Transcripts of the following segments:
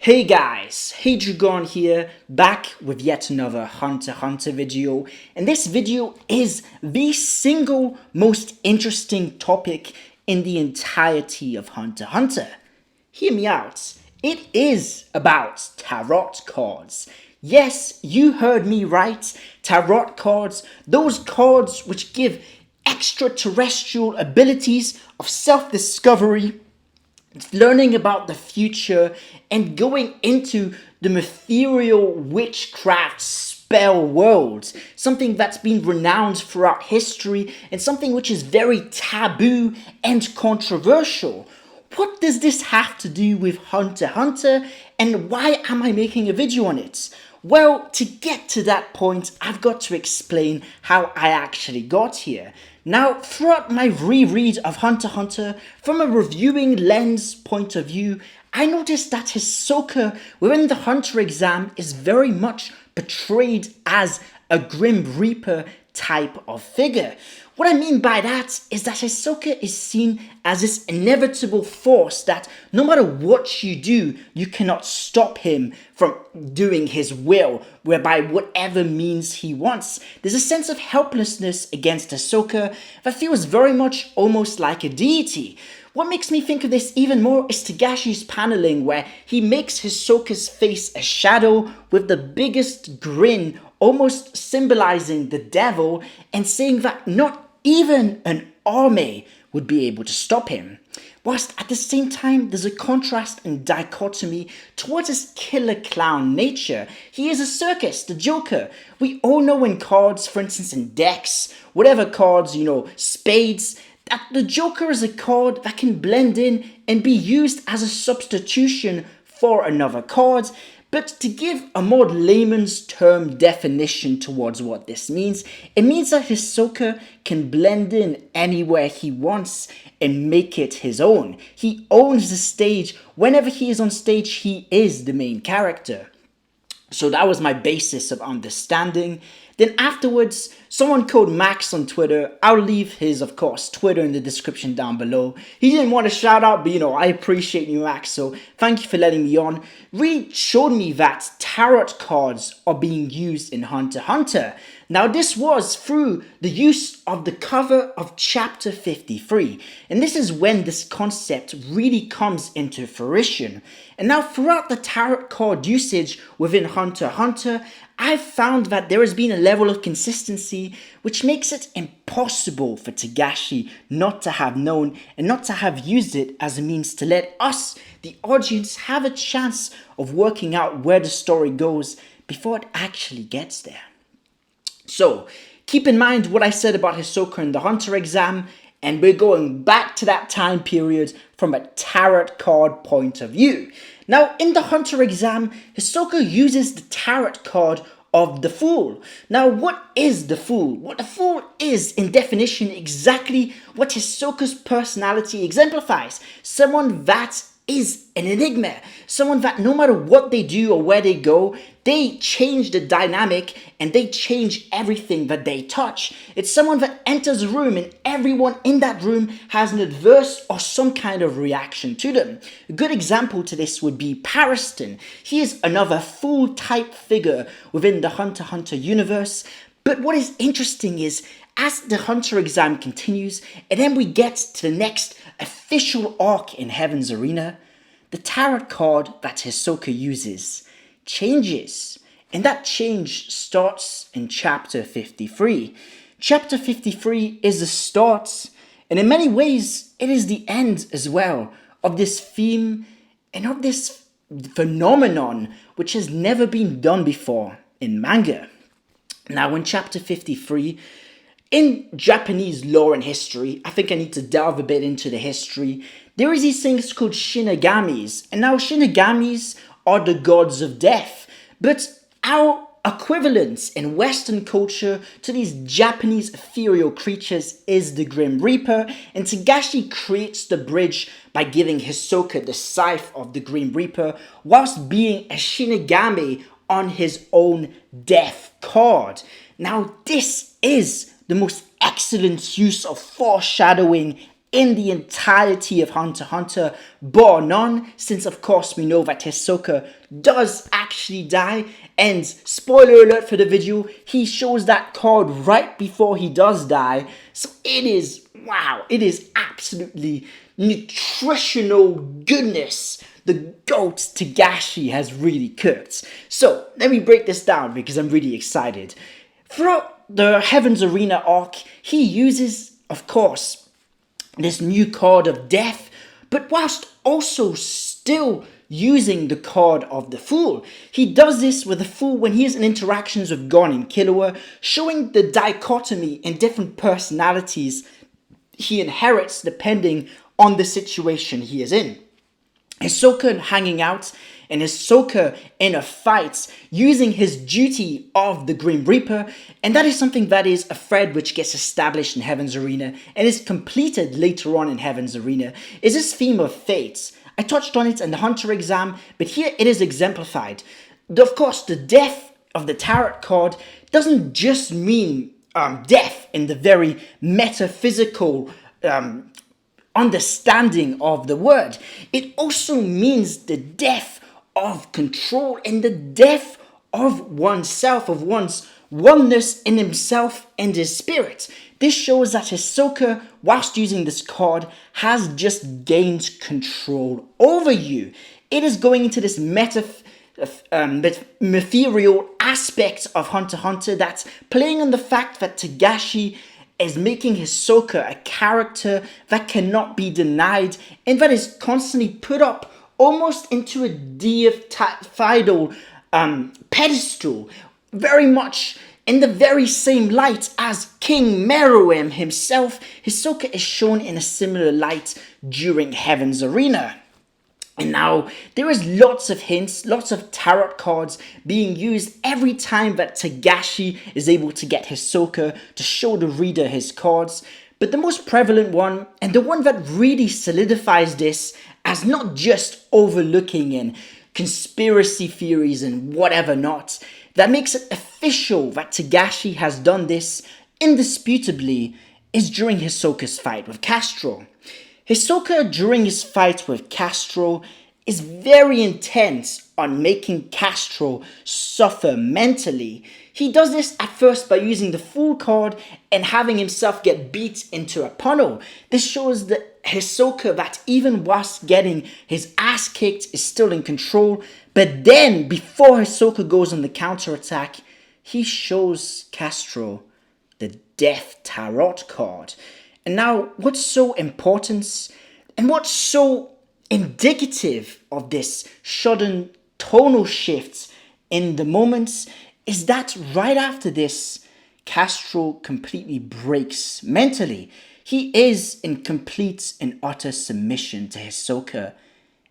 Hey guys, Hey Dragon here, back with yet another Hunter x Hunter video, and this video is the single most interesting topic in the entirety of Hunter x Hunter. Hear me out, it is about tarot cards. Yes, you heard me right, tarot cards, those cards which give extraterrestrial abilities of self-discovery, learning about the future, and going into the material witchcraft spell world, something that's been renowned throughout history and something which is very taboo and controversial. What does this have to do with Hunter x Hunter, and why am I making a video on it? Well, to get to that point, I've got to explain how I actually got here. Now, throughout my reread of Hunter x Hunter, from a reviewing lens point of view, I noticed that Hisoka within the Hunter exam is very much portrayed as a Grim Reaper type of figure. What I mean by that is that Hisoka is seen as this inevitable force that no matter what you do, you cannot stop him from doing his will, whereby whatever means he wants. There's a sense of helplessness against Hisoka that feels very much almost like a deity. What makes me think of this even more is Togashi's paneling, where he makes Hisoka's face a shadow with the biggest grin, almost symbolizing the devil, and saying that not even an army would be able to stop him. Whilst at the same time, there's a contrast and dichotomy towards his killer clown nature. He is a circus, the Joker. We all know in cards, for instance in decks, whatever cards, spades, that the Joker is a card that can blend in and be used as a substitution for another card. But to give a more layman's term definition towards what this means, it means that Hisoka can blend in anywhere he wants and make it his own. He owns the stage. Whenever he is on stage, he is the main character. So that was my basis of understanding. Then afterwards, someone called Max on Twitter, I'll leave his, of course, Twitter in the description down below. He didn't want a shout out, but I appreciate you, Max, so thank you for letting me on. Reed showed me that tarot cards are being used in Hunter x Hunter. Now this was through the use of the cover of chapter 53, and this is when this concept really comes into fruition. And now throughout the tarot card usage within Hunter x Hunter, I've found that there has been a level of consistency which makes it impossible for Togashi not to have known and not to have used it as a means to let us, the audience, have a chance of working out where the story goes before it actually gets there. So, keep in mind what I said about Hisoka in the Hunter exam, and we're going back to that time period from a tarot card point of view. Now, in the Hunter exam, Hisoka uses the tarot card of the Fool. Now, what is the Fool? What the Fool is, in definition, exactly what Hisoka's personality exemplifies. Someone that is an enigma. Someone that no matter what they do or where they go, they change the dynamic and they change everything that they touch. It's someone that enters a room and everyone in that room has an adverse or some kind of reaction to them. A good example to this would be Pariston. He is another Fool type figure within the Hunter x Hunter universe. But what is interesting is, as the Hunter exam continues, and then we get to the next official arc in Heaven's Arena, the tarot card that Hisoka uses changes. And that change starts in chapter 53. Chapter 53 is the start, and in many ways, it is the end as well of this theme and of this phenomenon which has never been done before in manga. Now, in chapter 53, in Japanese lore and history, I think I need to delve a bit into the history. There is these things called Shinagamis, and now Shinagamis are the gods of death. But our equivalent in Western culture to these Japanese ethereal creatures is the Grim Reaper, and Togashi creates the bridge by giving Hisoka the scythe of the Grim Reaper, whilst being a Shinigami on his own death card. Now this is the most excellent use of foreshadowing in the entirety of Hunter x Hunter, bar none, since of course we know that Hisoka does actually die, and spoiler alert for the video, he shows that card right before he does die, so it is, wow, it is absolutely nutritional goodness the GOAT Togashi has really cooked. So let me break this down because I'm really excited. Throughout the Heaven's Arena arc, he uses, of course, this new card of death, but whilst also still using the card of the Fool. He does this with the Fool when he is in interactions with Gon and Killua, showing the dichotomy in different personalities he inherits depending on the situation he is in. Hisoka hanging out and Hisoka in a fight using his duty of the Grim Reaper, and that is something that is a thread which gets established in Heaven's Arena and is completed later on in Heaven's Arena, is this theme of fates. I touched on it in the Hunter exam, but here it is exemplified. Of course, the death of the Tarot card doesn't just mean death in the very metaphysical understanding of the word. It also means the death of control and the death of oneself, of one's oneness in himself and his spirit. This shows that Hisoka, whilst using this card, has just gained control over you. It is going into this ethereal aspect of Hunter x Hunter that's playing on the fact that Togashi is making Hisoka a character that cannot be denied and that is constantly put up almost into a deifical pedestal, very much in the very same light as King Meruem himself. Hisoka is shown in a similar light during Heaven's Arena. And now, there is lots of hints, lots of tarot cards being used every time that Togashi is able to get Hisoka to show the reader his cards. But the most prevalent one, and the one that really solidifies this as not just overlooking and conspiracy theories and whatever not, that makes it official that Togashi has done this indisputably, is during Hisoka's fight with Castro. Hisoka, during his fight with Castro, is very intense on making Castro suffer mentally. He does this at first by using the Fool card and having himself get beat into a puddle. This shows that Hisoka, that even whilst getting his ass kicked, is still in control. But then, before Hisoka goes on the counterattack, he shows Castro the Death Tarot card. And now, what's so important and what's so indicative of this sudden tonal shift in the moments is that right after this, Castro completely breaks mentally. He is in complete and utter submission to Hisoka,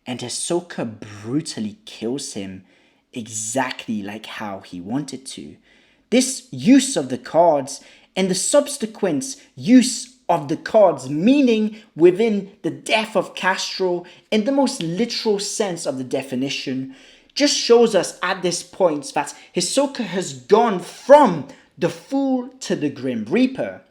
and Hisoka brutally kills him exactly like how he wanted to. This use of the cards and the subsequent use of the cards meaning within the death of Castro in the most literal sense of the definition just shows us at this point that Hisoka has gone from the Fool to the Grim Reaper.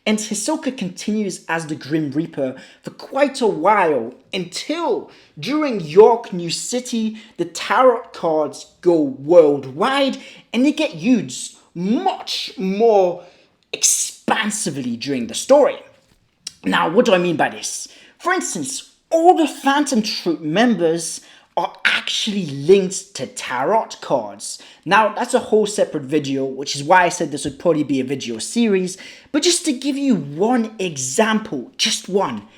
And Hisoka continues as the Grim Reaper for quite a while until during York New City the tarot cards go worldwide and they get used much more expansively during the story. Now, what do I mean by this? For instance, all the Phantom Troop members are actually linked to tarot cards. Now, that's a whole separate video, which is why I said this would probably be a video series. But just to give you one example, just one.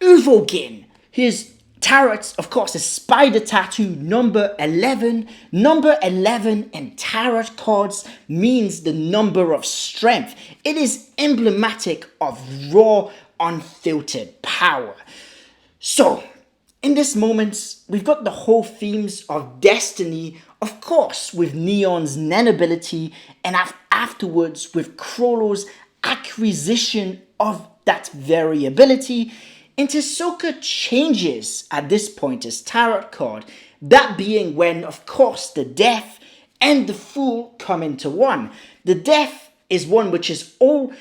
Uvogin, his tarot, of course, is spider tattoo number 11. Number 11 in tarot cards means the number of strength. It is emblematic of raw, unfiltered power. So, in this moment, we've got the whole themes of destiny, of course, with Neon's Nen ability, and afterwards with Chrollo's acquisition of that variability. And Hisoka changes at this point his tarot card, that being when, of course, the Death and the Fool come into one. The Death is one which is all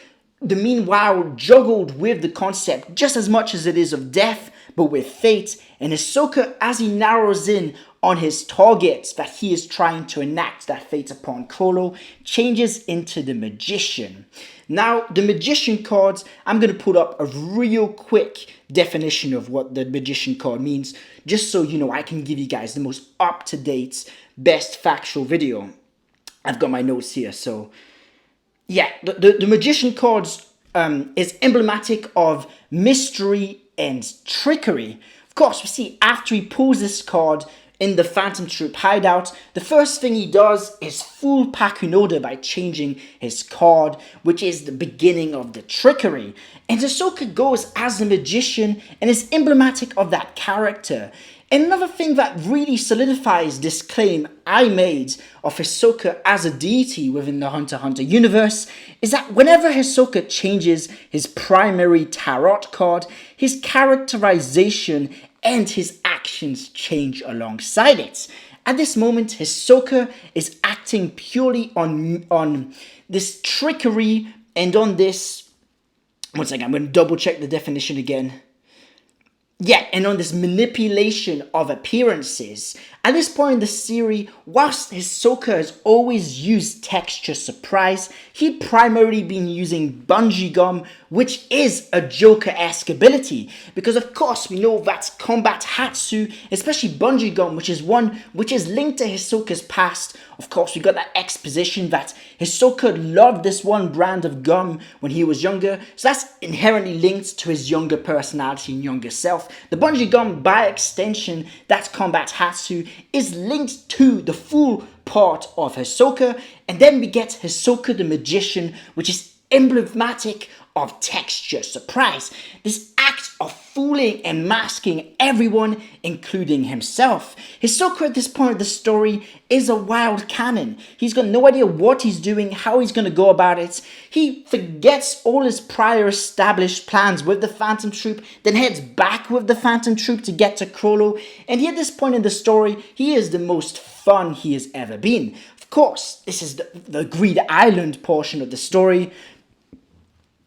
the meanwhile juggled with the concept just as much as it is of death, but with fate. And Hisoka, as he narrows in on his targets that he is trying to enact that fate upon Chrollo, changes into the Magician. Now, the Magician cards, I'm going to put up a real quick definition of what the Magician card means, just so you know I can give you guys the most up-to-date, best factual video. I've got my notes here, so yeah, the Magician cards is emblematic of mystery and trickery. Of course, we see after he pulls this card in the Phantom Troop hideout, the first thing he does is fool Pakunoda by changing his card, which is the beginning of the trickery. And Hisoka goes as the Magician and is emblematic of that character. And another thing that really solidifies this claim I made of Hisoka as a deity within the Hunter x Hunter universe is that whenever Hisoka changes his primary tarot card, his characterization and his actions change alongside it. At this moment, Hisoka is acting purely on this trickery and on this... One second, I'm going to double check the definition again. Yeah, and on this manipulation of appearances. At this point in the series, whilst Hisoka has always used texture surprise, he'd primarily been using bungee gum, which is a Joker-esque ability. Because of course we know that combat Hatsu, especially bungee gum, which is linked to Hisoka's past. Of course, we got that exposition that Hisoka loved this one brand of gum when he was younger, so that's inherently linked to his younger personality and younger self. The bungee gum, by extension, that combat Hatsu, is linked to the full part of Hisoka, and then we get Hisoka the Magician, which is emblematic of texture surprise. This act of fooling and masking everyone, including himself. Hisoka at this point of the story is a wild cannon. He's got no idea what he's doing, how he's going to go about it. He forgets all his prior established plans with the Phantom Troop, then heads back with the Phantom Troop to get to Chrollo. And at this point in the story, he is the most fun he has ever been. Of course, this is the Greed Island portion of the story.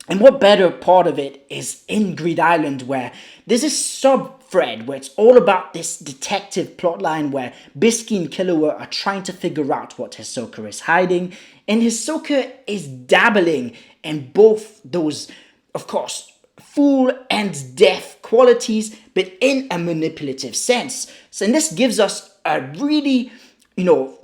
And what better part of it is in Greed Island, where there's a sub-thread where it's all about this detective plotline where Bisky and Killua are trying to figure out what Hisoka is hiding. And Hisoka is dabbling in both those, of course, fool and deaf qualities, but in a manipulative sense. So, and this gives us a really,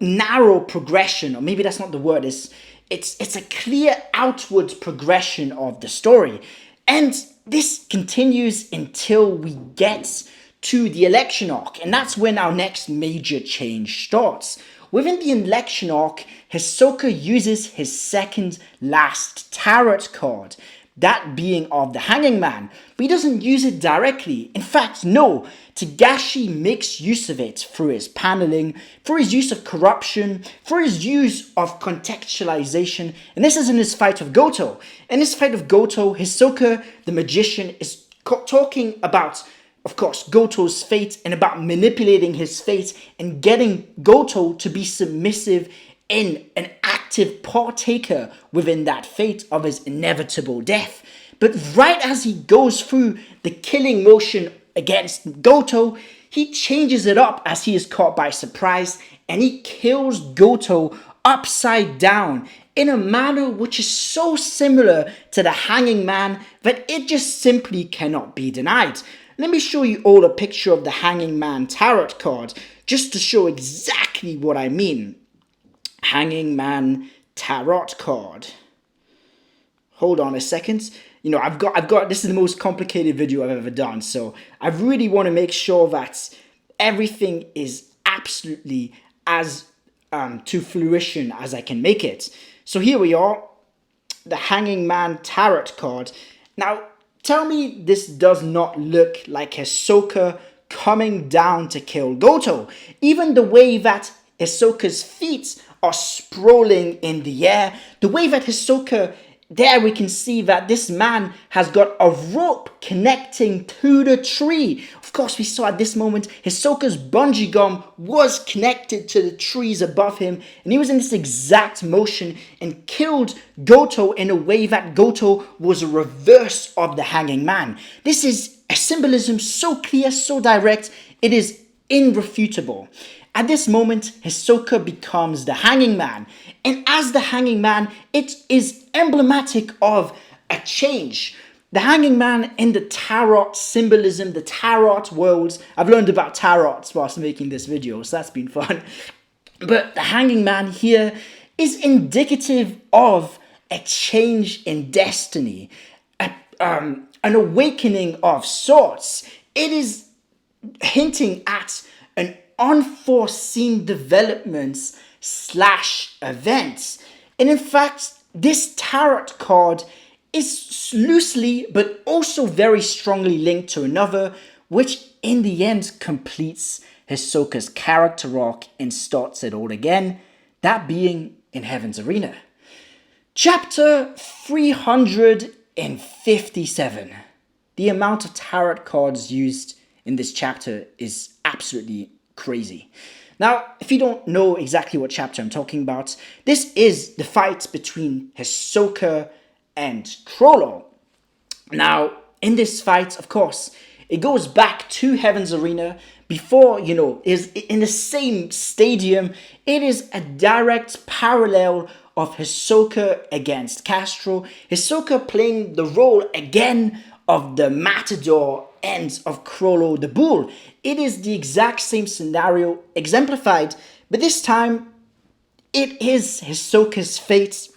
narrow progression, or maybe that's not the word, it's a clear outward progression of the story. And this continues until we get to the election arc. And that's when our next major change starts. Within the election arc, Hisoka uses his second last tarot card. That being of the Hanging Man. But he doesn't use it directly. In fact, no. Togashi makes use of it through his paneling, through his use of corruption, through his use of contextualization, and this is in his fight with Goto. In his fight with Goto, Hisoka, the Magician, is talking about, of course, Goto's fate and about manipulating his fate and getting Goto to be submissive in an active partaker within that fate of his inevitable death. But right as he goes through the killing motion against Goto, he changes it up as he is caught by surprise and he kills Goto upside down in a manner which is so similar to the Hanging Man that it just simply cannot be denied. Let me show you all a picture of the Hanging Man tarot card just to show exactly what I mean. Hanging Man tarot card. Hold on a second. I've got this is the most complicated video I've ever done, so I really want to make sure that everything is absolutely as to fruition as I can make it. So here we are, the Hanging Man tarot card. Now, tell me this does not look like Hisoka coming down to kill Goto. Even the way that Hisoka's feet are sprawling in the air, the way that Hisoka there we can see that this man has got a rope connecting to the tree. Of course, we saw at this moment Hisoka's bungee gum was connected to the trees above him, and he was in this exact motion and killed Goto in a way that Goto was a reverse of the hanging man. This is a symbolism so clear, so direct, it is irrefutable. At this moment, Hisoka becomes the hanging man. And as the hanging man, it is emblematic of a change. The hanging man in the tarot symbolism, the tarot worlds. I've learned about tarots whilst making this video, so that's been fun. But the hanging man here is indicative of a change in destiny, an awakening of sorts. It is hinting at an unforeseen developments / events. And in fact, this tarot card is loosely but also very strongly linked to another, which in the end completes Hisoka's character arc and starts it all again, that being in Heaven's Arena. Chapter 357. The amount of tarot cards used in this chapter is absolutely crazy. Now, if you don't know exactly what chapter I'm talking about, this is the fight between Hisoka and Chrollo. Now, in this fight, of course, it goes back to Heaven's Arena before, is in the same stadium. It is a direct parallel of Hisoka against Castro. Hisoka playing the role again of the matador and of Chrollo the bull. It is the exact same scenario exemplified, but this time it is Hisoka's fate,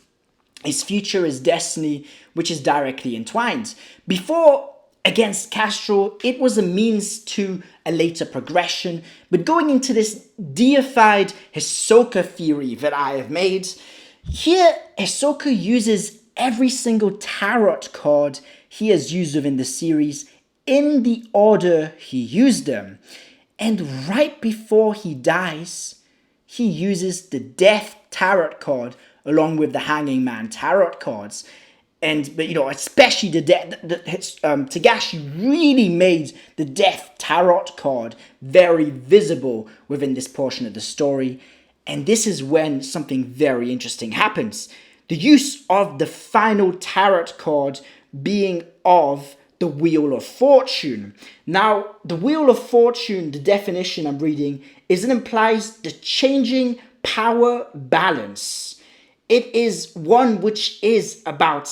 his future, his destiny, which is directly entwined. Before, against Castro, it was a means to a later progression, but going into this deified Hisoka theory that I have made, here Hisoka uses every single tarot card he has used within the series in the order he used them. And right before he dies, he uses the Death Tarot card along with the Hanging Man Tarot cards. But especially Togashi really made the Death Tarot card very visible within this portion of the story. And this is when something very interesting happens. The use of the final tarot card being of the Wheel of Fortune. Now, the Wheel of Fortune, the definition I'm reading, is it implies the changing power balance. It is one which is about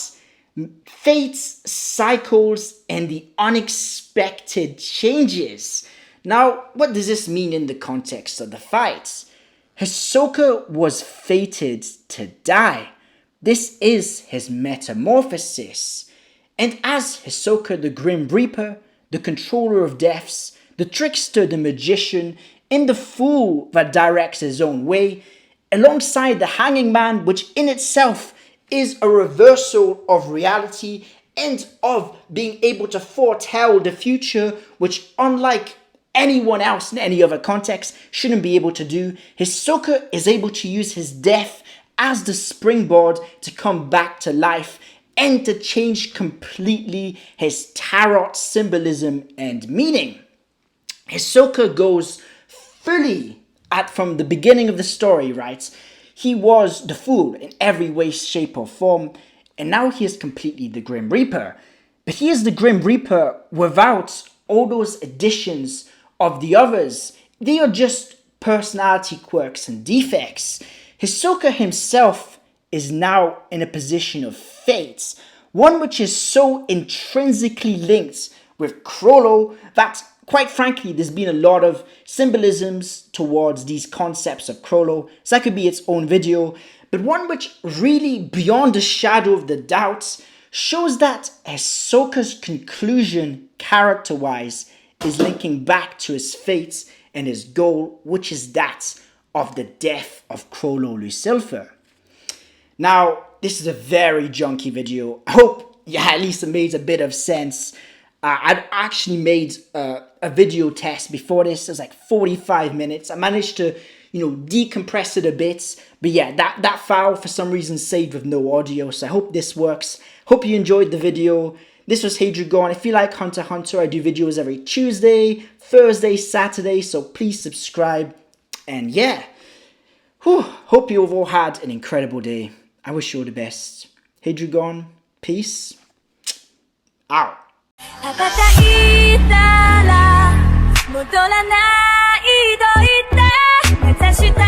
fates, cycles, and the unexpected changes. Now, what does this mean in the context of the fights? Hisoka was fated to die. This is his metamorphosis. And as Hisoka the Grim Reaper, the controller of deaths, the trickster, the magician, and the fool that directs his own way, alongside the Hanging Man, which in itself is a reversal of reality and of being able to foretell the future, which unlike anyone else in any other context shouldn't be able to do, Hisoka is able to use his death as the springboard to come back to life and to change completely his tarot symbolism and meaning. Hisoka goes fully from the beginning of the story, right? He was the fool in every way, shape, or form, and now he is completely the Grim Reaper. But he is the Grim Reaper without all those additions of the others. They are just personality quirks and defects. Hisoka himself is now in a position of fate, one which is so intrinsically linked with Chrollo that, quite frankly, there's been a lot of symbolisms towards these concepts of Chrollo, so that could be its own video, but one which really, beyond a shadow of the doubt, shows that Hisoka's conclusion, character-wise, is linking back to his fate and his goal, which is that of the death of Chrollo Lucifer. Now, this is a very junky video. I hope at least it made a bit of sense. I'd actually made a video test before this. It was like 45 minutes. I managed to decompress it a bit. But yeah, that file for some reason saved with no audio, so I hope this works. Hope you enjoyed the video. This was Hadrigon. If you like Hunter x Hunter, I do videos every Tuesday, Thursday, Saturday, so please subscribe. And yeah, hope you've all had an incredible day. I wish you all the best. Hadrigon, peace out. 羽ばたいたら戻らないと言って目指した